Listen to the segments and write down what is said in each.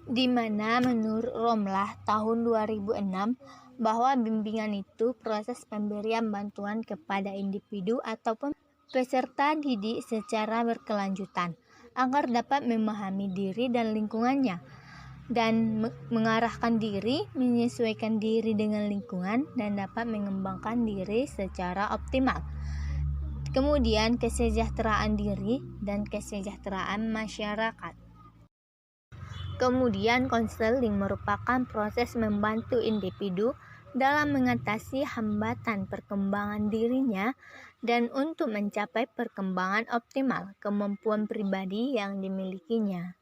di mana menurut Romlah tahun 2006 bahwa bimbingan itu proses pemberian bantuan kepada individu ataupun peserta didik secara berkelanjutan agar dapat memahami diri dan lingkungannya dan mengarahkan diri, menyesuaikan diri dengan lingkungan dan dapat mengembangkan diri secara optimal. Kemudian kesejahteraan diri dan kesejahteraan masyarakat. Kemudian konseling merupakan proses membantu individu dalam mengatasi hambatan perkembangan dirinya dan untuk mencapai perkembangan optimal kemampuan pribadi yang dimilikinya.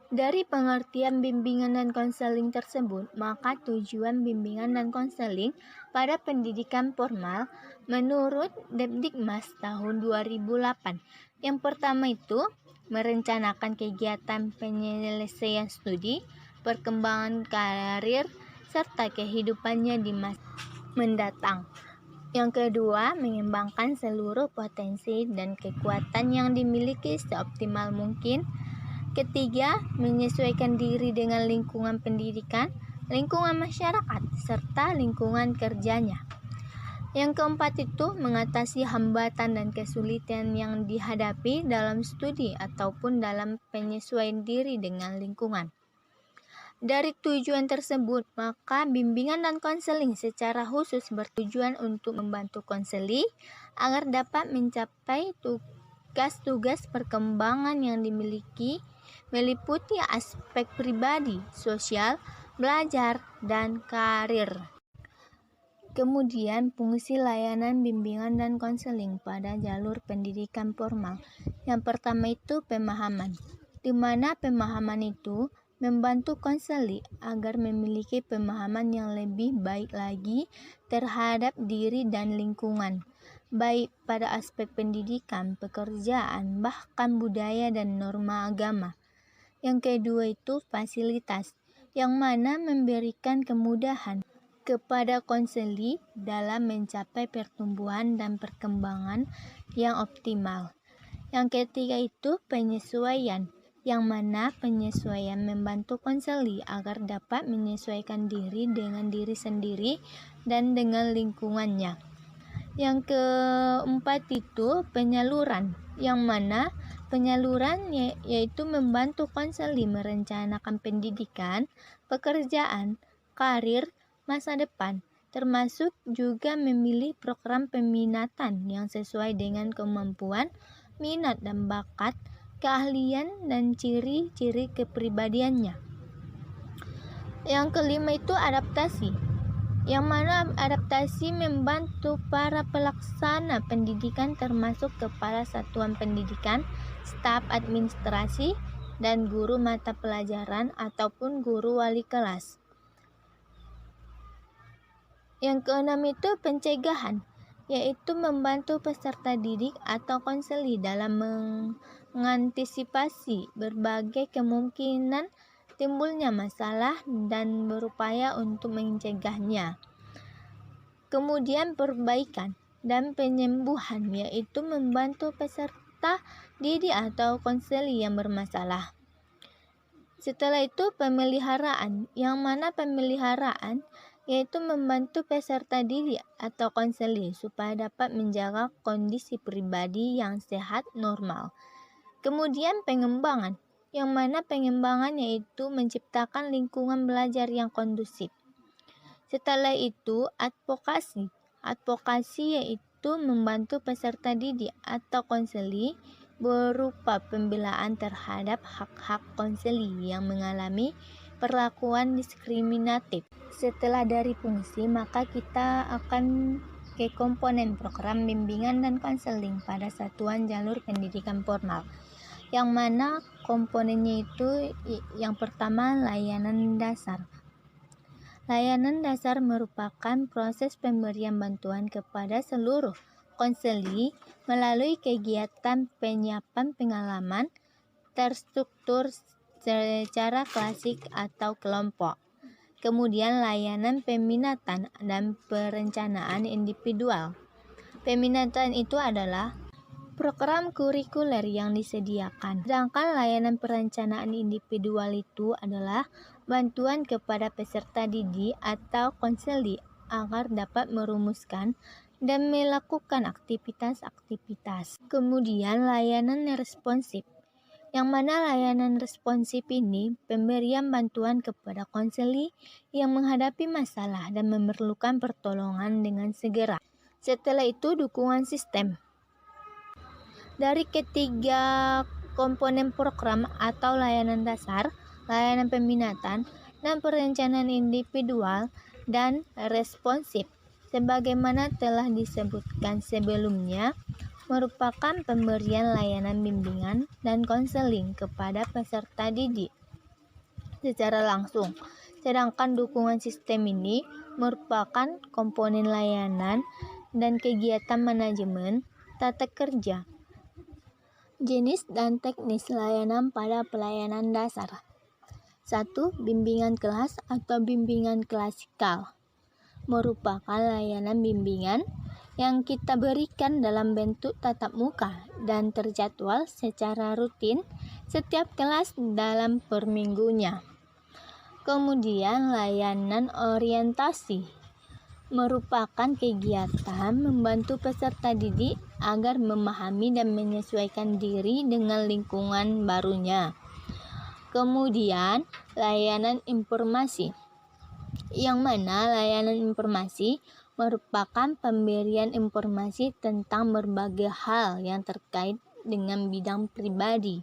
Dari pengertian bimbingan dan konseling tersebut, maka tujuan bimbingan dan konseling pada pendidikan formal menurut Depdikmas tahun 2008. Yang pertama itu merencanakan kegiatan penyelesaian studi, perkembangan karir, serta kehidupannya di masa mendatang. Yang kedua, mengembangkan seluruh potensi dan kekuatan yang dimiliki seoptimal mungkin. Ketiga, menyesuaikan diri dengan lingkungan pendidikan, lingkungan masyarakat, serta lingkungan kerjanya. Yang keempat itu mengatasi hambatan dan kesulitan yang dihadapi dalam studi ataupun dalam penyesuaian diri dengan lingkungan. Dari tujuan tersebut, maka bimbingan dan konseling secara khusus bertujuan untuk membantu konseli agar dapat mencapai tugas-tugas perkembangan yang dimiliki, meliputi aspek pribadi, sosial, belajar, dan karir. Kemudian fungsi layanan bimbingan dan konseling pada jalur pendidikan formal. Yang pertama itu pemahaman, di mana pemahaman itu membantu konseli agar memiliki pemahaman yang lebih baik lagi terhadap diri dan lingkungan, baik pada aspek pendidikan, pekerjaan, bahkan budaya dan norma agama. Yang kedua itu fasilitas, yang mana memberikan kemudahan kepada konseli dalam mencapai pertumbuhan dan perkembangan yang optimal. Yang ketiga itu penyesuaian, yang mana penyesuaian membantu konseli agar dapat menyesuaikan diri dengan diri sendiri dan dengan lingkungannya. Yang keempat itu penyaluran, yang mana penyaluran yaitu membantu konseli merencanakan pendidikan, pekerjaan, karir, masa depan, termasuk juga memilih program peminatan yang sesuai dengan kemampuan, minat dan bakat, keahlian dan ciri-ciri kepribadiannya. Yang kelima itu adaptasi, yang mana adaptasi membantu para pelaksana pendidikan termasuk kepala satuan pendidikan, staf administrasi, dan guru mata pelajaran ataupun guru wali kelas. Yang keenam itu pencegahan, yaitu membantu peserta didik atau konseli dalam mengantisipasi berbagai kemungkinan timbulnya masalah dan berupaya untuk mencegahnya. Kemudian perbaikan dan penyembuhan, yaitu membantu peserta didik atau konseli yang bermasalah. Setelah itu pemeliharaan, yang mana pemeliharaan yaitu membantu peserta didik atau konseli supaya dapat menjaga kondisi pribadi yang sehat normal. Kemudian pengembangan, yang mana pengembangan yaitu menciptakan lingkungan belajar yang kondusif. Setelah itu advokasi. Advokasi yaitu membantu peserta didik atau konseli berupa pembelaan terhadap hak-hak konseli yang mengalami perlakuan diskriminatif. Setelah dari fungsi, maka kita akan ke komponen program bimbingan dan konseling pada satuan jalur pendidikan formal. Yang mana komponennya itu yang pertama layanan dasar. Layanan dasar merupakan proses pemberian bantuan kepada seluruh konseli melalui kegiatan penyiapan pengalaman terstruktur secara klasik atau kelompok. Kemudian layanan peminatan dan perencanaan individual. Peminatan itu adalah program kurikuler yang disediakan. Sedangkan layanan perencanaan individual itu adalah bantuan kepada peserta didik atau konseli agar dapat merumuskan dan melakukan aktivitas-aktivitas. Kemudian layanan responsif, yang mana layanan responsif ini pemberian bantuan kepada konseli yang menghadapi masalah dan memerlukan pertolongan dengan segera. Setelah itu dukungan sistem. Dari ketiga komponen program atau layanan dasar, layanan peminatan, dan perencanaan individual dan responsif, sebagaimana telah disebutkan sebelumnya, merupakan pemberian layanan bimbingan dan konseling kepada peserta didik secara langsung. Sedangkan dukungan sistem ini merupakan komponen layanan dan kegiatan manajemen tata kerja. Jenis dan teknis layanan pada pelayanan dasar. 1. Bimbingan kelas atau bimbingan klasikal merupakan layanan bimbingan yang kita berikan dalam bentuk tatap muka dan terjadwal secara rutin setiap kelas dalam per minggunya. Kemudian layanan orientasi merupakan kegiatan membantu peserta didik agar memahami dan menyesuaikan diri dengan lingkungan barunya. Kemudian layanan informasi, yang mana layanan informasi merupakan pemberian informasi tentang berbagai hal yang terkait dengan bidang pribadi.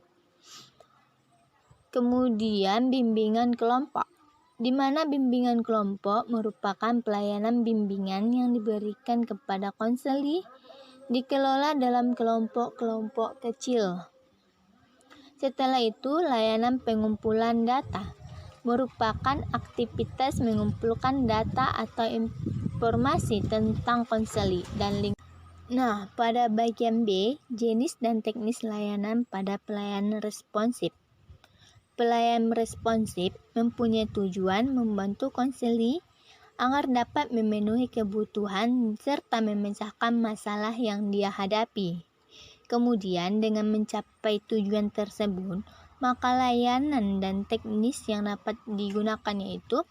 Kemudian bimbingan kelompok, di mana bimbingan kelompok merupakan pelayanan bimbingan yang diberikan kepada konseli dikelola dalam kelompok-kelompok kecil. Setelah itu, layanan pengumpulan data merupakan aktivitas mengumpulkan data atau informasi tentang konseli dan link. Nah, pada bagian B, jenis dan teknis layanan pada pelayanan responsif. Pelayanan responsif mempunyai tujuan membantu konseli agar dapat memenuhi kebutuhan serta memecahkan masalah yang dia hadapi. Kemudian dengan mencapai tujuan tersebut, maka layanan dan teknis yang dapat digunakan yaitu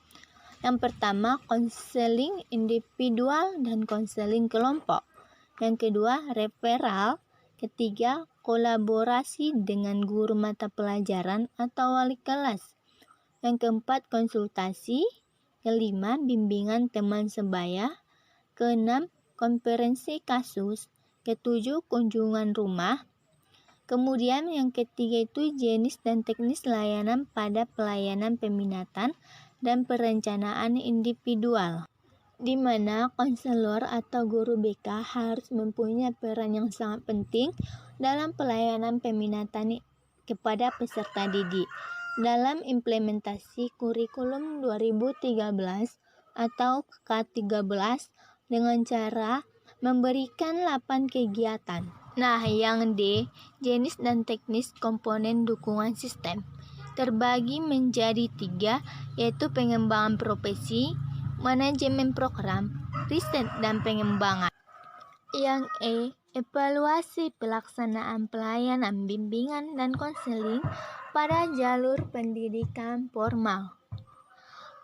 yang pertama, konseling individual dan konseling kelompok. Yang kedua, referral. Ketiga, kolaborasi dengan guru mata pelajaran atau wali kelas. Yang keempat, konsultasi. Kelima, bimbingan teman sebaya. Keenam, konferensi kasus. Ketujuh, kunjungan rumah. Kemudian yang ketiga itu jenis dan teknis layanan pada pelayanan peminatan dan perencanaan individual, di mana konselor atau guru BK harus mempunyai peran yang sangat penting dalam pelayanan peminatan kepada peserta didik dalam implementasi kurikulum 2013 atau K13 dengan cara memberikan 8 kegiatan. Nah, yang D, jenis dan teknis komponen dukungan sistem, terbagi menjadi 3, yaitu pengembangan profesi, manajemen program, riset dan pengembangan. Yang E, evaluasi pelaksanaan pelayanan bimbingan dan konseling pada jalur pendidikan formal.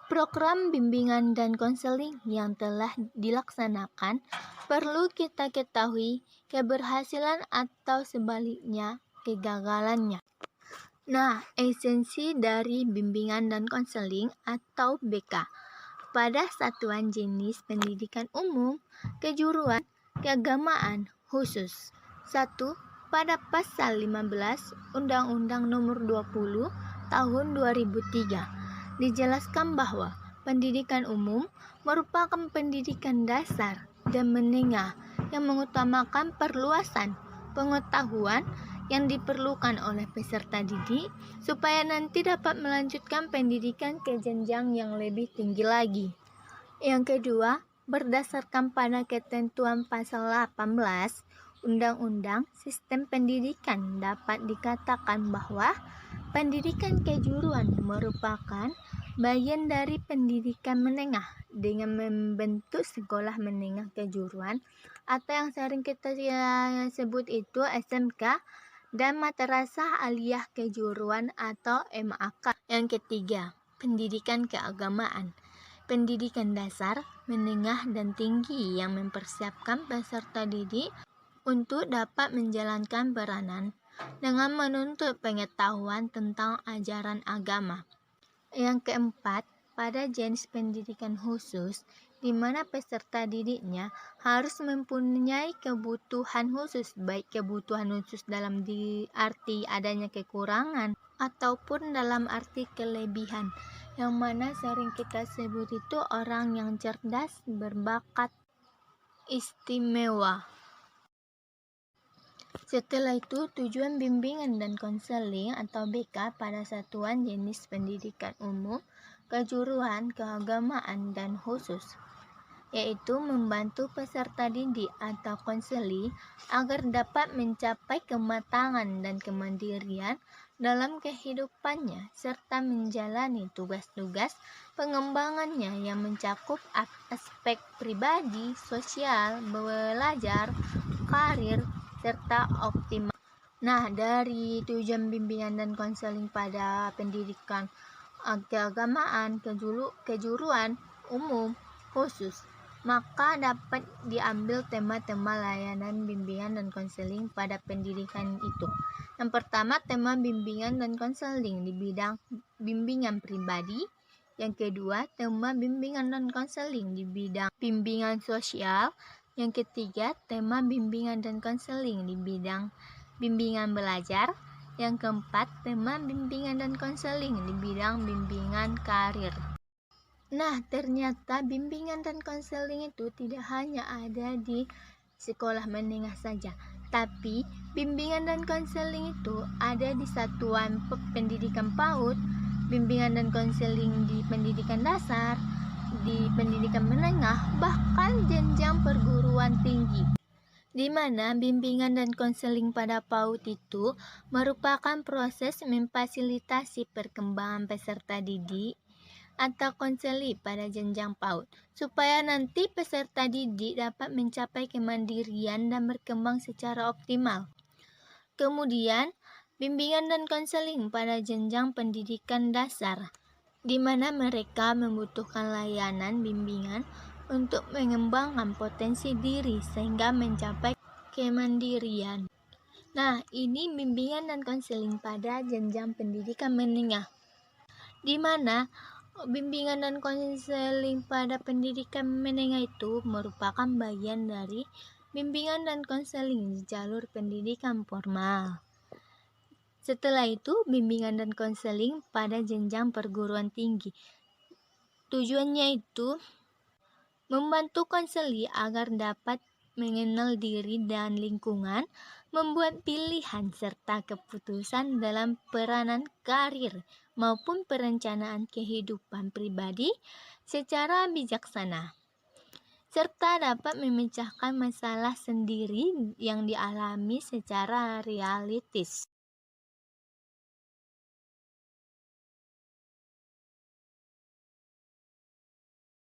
Program bimbingan dan konseling yang telah dilaksanakan perlu kita ketahui keberhasilan atau sebaliknya kegagalannya. Nah, esensi dari bimbingan dan konseling atau BK pada satuan jenis pendidikan umum, kejuruan, keagamaan khusus. 1. Pada pasal 15 Undang-Undang Nomor 20 Tahun 2003 dijelaskan bahwa pendidikan umum merupakan pendidikan dasar dan menengah yang mengutamakan perluasan pengetahuan yang diperlukan oleh peserta didik supaya nanti dapat melanjutkan pendidikan ke jenjang yang lebih tinggi lagi. Yang kedua, berdasarkan pada ketentuan pasal 18 Undang-Undang Sistem Pendidikan dapat dikatakan bahwa pendidikan kejuruan merupakan bagian dari pendidikan menengah dengan membentuk sekolah menengah kejuruan atau yang sering kita sebut itu SMK, dan Madrasah Aliyah Kejuruan atau MAK. Yang ketiga, pendidikan keagamaan. Pendidikan dasar, menengah, dan tinggi yang mempersiapkan peserta didik untuk dapat menjalankan peranan dengan menuntut pengetahuan tentang ajaran agama. Yang keempat, pada jenis pendidikan khusus, di mana peserta didiknya harus mempunyai kebutuhan khusus, baik kebutuhan khusus dalam arti adanya kekurangan ataupun dalam arti kelebihan, yang mana sering kita sebut itu orang yang cerdas, berbakat, istimewa. Setelah itu, tujuan bimbingan dan konseling atau BK pada satuan jenis pendidikan umum, kejuruan, keagamaan, dan khusus, yaitu membantu peserta didik atau konseli agar dapat mencapai kematangan dan kemandirian dalam kehidupannya serta menjalani tugas-tugas pengembangannya yang mencakup aspek pribadi, sosial, belajar, karir, serta optimal. Nah, dari tujuan bimbingan dan konseling pada pendidikan keagamaan, kejuruan, umum, khusus, maka dapat diambil tema-tema layanan bimbingan dan konseling pada pendidikan itu. Yang pertama, tema bimbingan dan konseling di bidang bimbingan pribadi. Yang kedua, tema bimbingan dan konseling di bidang bimbingan sosial. Yang ketiga, tema bimbingan dan konseling di bidang bimbingan belajar. Yang keempat, tema bimbingan dan konseling di bidang bimbingan karir. Nah, ternyata bimbingan dan konseling itu tidak hanya ada di sekolah menengah saja, tapi bimbingan dan konseling itu ada di satuan pendidikan PAUD, bimbingan dan konseling di pendidikan dasar, di pendidikan menengah, bahkan jenjang perguruan tinggi, di mana bimbingan dan konseling pada PAUD itu merupakan proses memfasilitasi perkembangan peserta didik atau konseli pada jenjang PAUD, supaya nanti peserta didik dapat mencapai kemandirian dan berkembang secara optimal. Kemudian, bimbingan dan konseling pada jenjang pendidikan dasar, di mana mereka membutuhkan layanan bimbingan untuk mengembangkan potensi diri sehingga mencapai kemandirian. Nah, ini bimbingan dan konseling pada jenjang pendidikan menengah, di mana bimbingan dan konseling pada pendidikan menengah itu merupakan bagian dari bimbingan dan konseling di jalur pendidikan formal. Setelah itu, bimbingan dan konseling pada jenjang perguruan tinggi. Tujuannya itu membantu konseli agar dapat mengenal diri dan lingkungan, membuat pilihan serta keputusan dalam peranan karir maupun perencanaan kehidupan pribadi secara bijaksana, serta dapat memecahkan masalah sendiri yang dialami secara realistis.